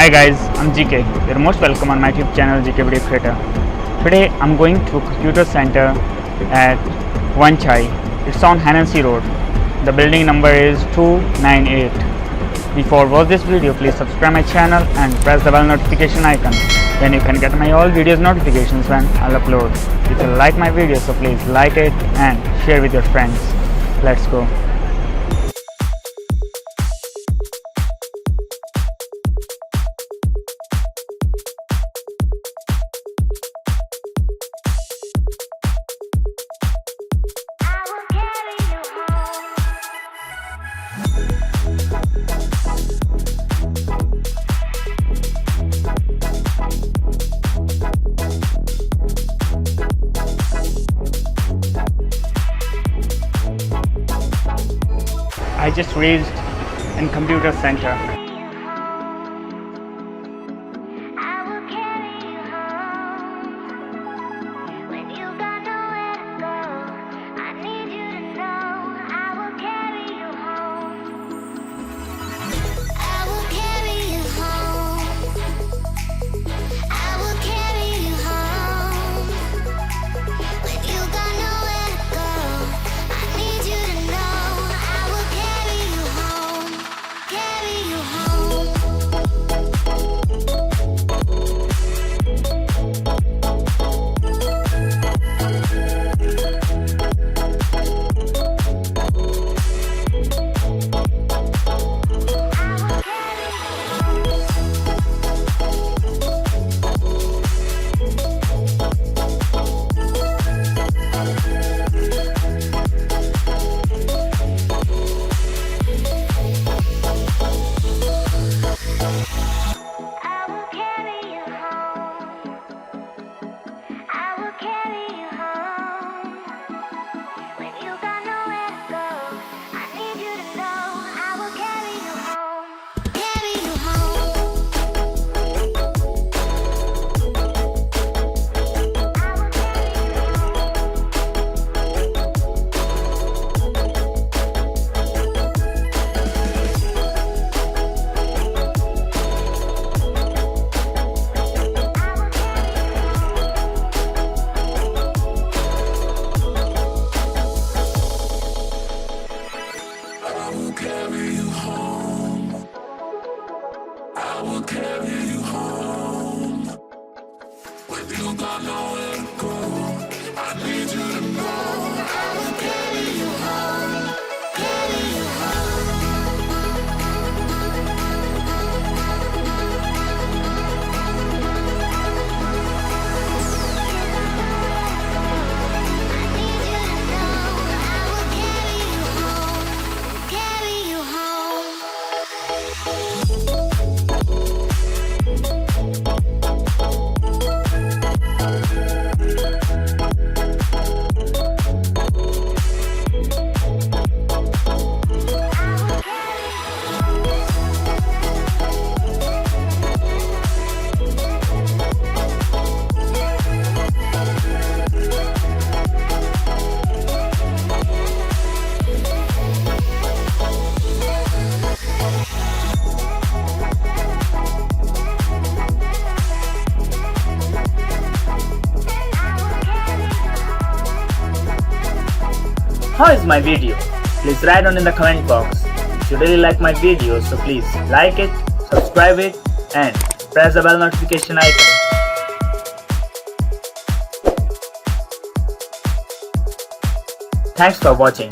Hi guys, I'm GK. You're most welcome on my YouTube channel GK Video Creator. Today I'm going to computer center at Wanchai. It's on Hanansi Road. The building number is 298. Before watch this video, please subscribe my channel and press the bell notification icon. Then you can get my all videos notifications when I'll upload. If you like my video, so please like it and share with your friends. Let's go. I just reached in computer center. How is my video? Please write down in the comment box. If you really like my video, so please like it, subscribe it and press the bell notification icon. Thanks for watching.